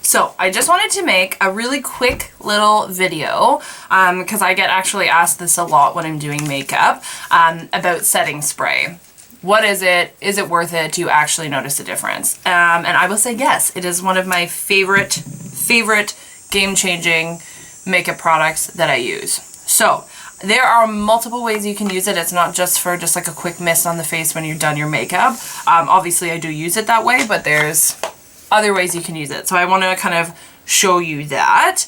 So I just wanted to make a really quick little video because I get actually asked this a lot when I'm doing makeup about setting spray. What is it? Is it worth it? Do you actually notice a difference? And I will say yes, it is one of my favorite game-changing makeup products that I use. So there are multiple ways you can use it. It's not just for just like a quick mist on the face when you're done your makeup. Obviously I do use it that way, but there's other ways you can use it. So I want to kind of show you that.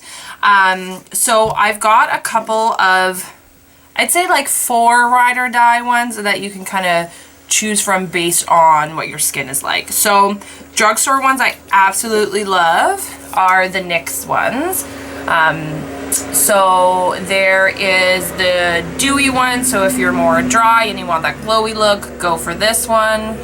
So I've got a couple of, I'd say like 4 ride or die ones that you can kind of choose from based on what your skin is like. So drugstore ones I absolutely love are the NYX ones. So there is the dewy one. So if you're more dry and you want that glowy look, go for this one.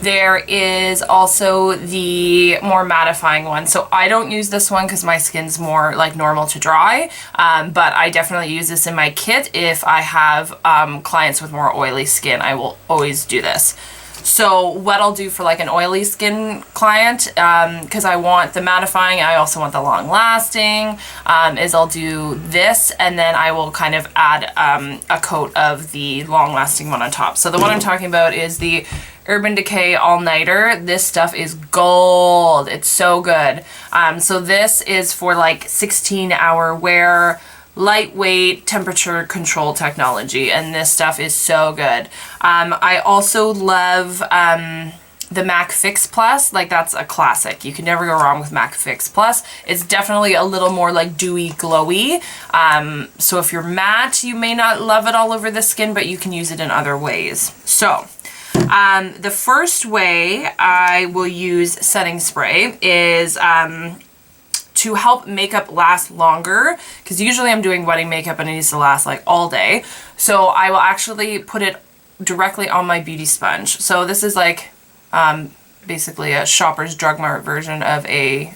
There is also the more mattifying one. So I don't use this one because my skin's more like normal to dry, but I definitely use this in my kit. If I have clients with more oily skin, I will always do this. So what I'll do for like an oily skin client, because I want the mattifying, I also want the long lasting, is I'll do this and then I will kind of add a coat of the long lasting one on top. So the one I'm talking about is the Urban Decay All Nighter. This stuff is gold. It's so good. So this is for like 16-hour wear, lightweight, temperature control technology, and this stuff is so good. I also love the MAC Fix Plus. Like, that's a classic. You can never go wrong with MAC Fix Plus. It's definitely a little more like dewy, glowy. So if you're matte, you may not love it all over the skin, but you can use it in other ways. So the first way I will use setting spray is to help makeup last longer, because usually I'm doing wedding makeup and it needs to last like all day. So I will actually put it directly on my beauty sponge. So this is like basically a Shoppers Drug Mart version of a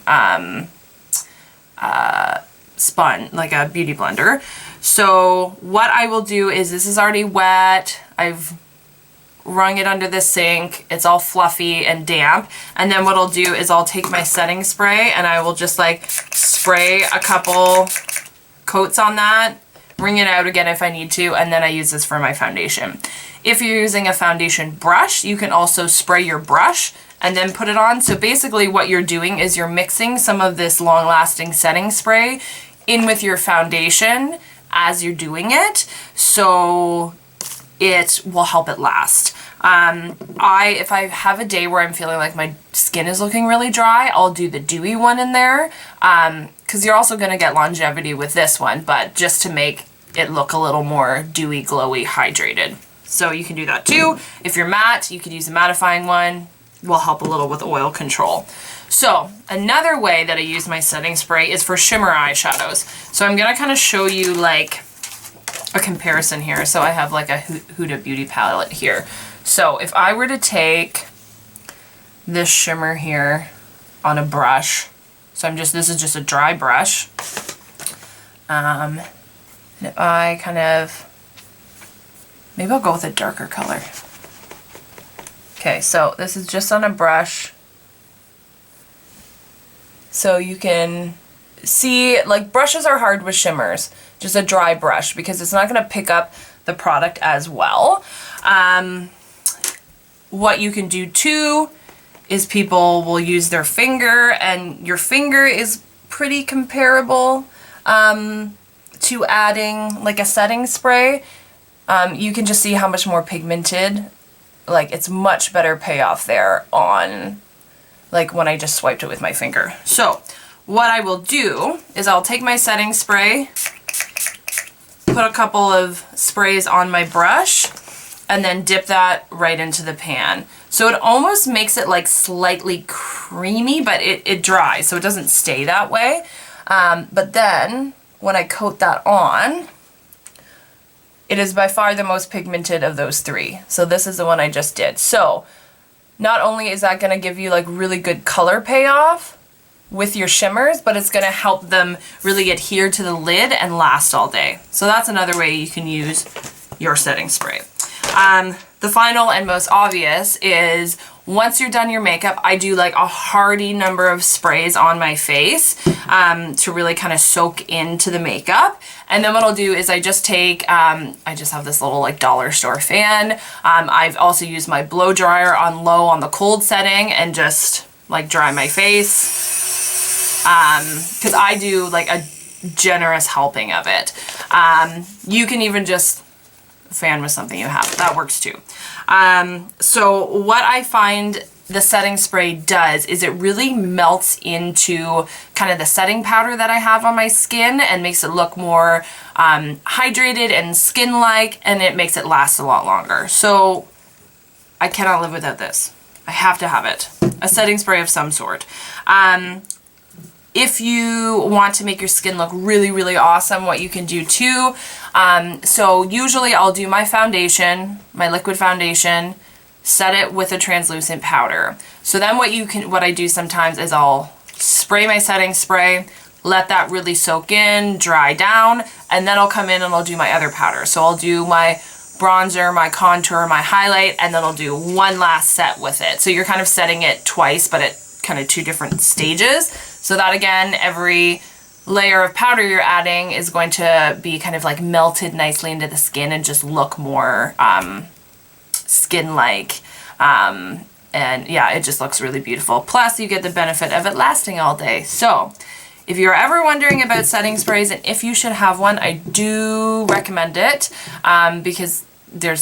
sponge, like a beauty blender. So what I will do is, this is already wet. I've wrung it under the sink. It's all fluffy and damp. And then what I'll do is I'll take my setting spray and I will just like spray a couple coats on that, wring it out again if I need to, and then I use this for my foundation. If you're using a foundation brush, you can also spray your brush and then put it on. So basically what you're doing is you're mixing some of this long-lasting setting spray in with your foundation as you're doing it, so it will help it last. If I have a day where I'm feeling like my skin is looking really dry, I'll do the dewy one in there, because you're also going to get longevity with this one, but just to make it look a little more dewy, glowy, hydrated. So you can do that too. If you're matte, you could use a mattifying one. Will help a little with oil control. So another way that I use my setting spray is for shimmer eyeshadows. So I'm going to kind of show you like a comparison here. So I have like a Huda Beauty palette here. So if I were to take this shimmer here on a brush, so this is just a dry brush, and if I kind of, maybe I'll go with a darker color. Okay, so this is just on a brush. So you can see, like, brushes are hard with shimmers, just a dry brush, because it's not going to pick up the product as well. What you can do too is people will use their finger, and your finger is pretty comparable to adding like a setting spray. You can just see how much more pigmented, like it's much better payoff there on like when I just swiped it with my finger. So what I will do is I'll take my setting spray, put a couple of sprays on my brush, and then dip that right into the pan. So it almost makes it like slightly creamy, but it dries, so it doesn't stay that way. But then when I coat that on, it is by far the most pigmented of those 3. So this is the one I just did. So not only is that gonna give you like really good color payoff with your shimmers, but it's gonna help them really adhere to the lid and last all day. So that's another way you can use your setting spray. The final and most obvious is once you're done your makeup, I do like a hearty number of sprays on my face to really kind of soak into the makeup. And then what I'll do is I just take, I just have this little like dollar store fan. I've also used my blow dryer on low on the cold setting and just like dry my face. Because I do like a generous helping of it. You can even just fan with something you have. That works too. So what I find the setting spray does is it really melts into kind of the setting powder that I have on my skin and makes it look more hydrated and skin-like, and it makes it last a lot longer. So I cannot live without this. I have to have it. A setting spray of some sort. If you want to make your skin look really, really awesome, what you can do too. So usually I'll do my foundation, my liquid foundation, set it with a translucent powder. So then what I do sometimes is I'll spray my setting spray, let that really soak in, dry down, and then I'll come in and I'll do my other powder. So I'll do my bronzer, my contour, my highlight, and then I'll do one last set with it. So you're kind of setting it twice, but at kind of two different stages. So that again, every layer of powder you're adding is going to be kind of like melted nicely into the skin and just look more skin-like. And yeah, it just looks really beautiful. Plus you get the benefit of it lasting all day. So if you're ever wondering about setting sprays and if you should have one, I do recommend it because there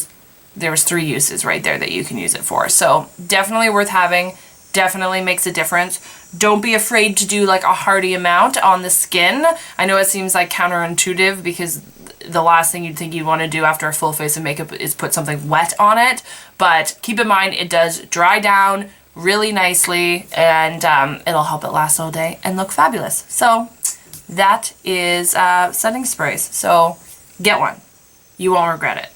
was 3 uses right there that you can use it for. So definitely worth having. Definitely makes a difference. Don't be afraid to do like a hearty amount on the skin. I know it seems like counterintuitive because the last thing you'd think you'd want to do after a full face of makeup is put something wet on it. But keep in mind it does dry down really nicely and it'll help it last all day and look fabulous. So that is setting sprays. So get one. You won't regret it.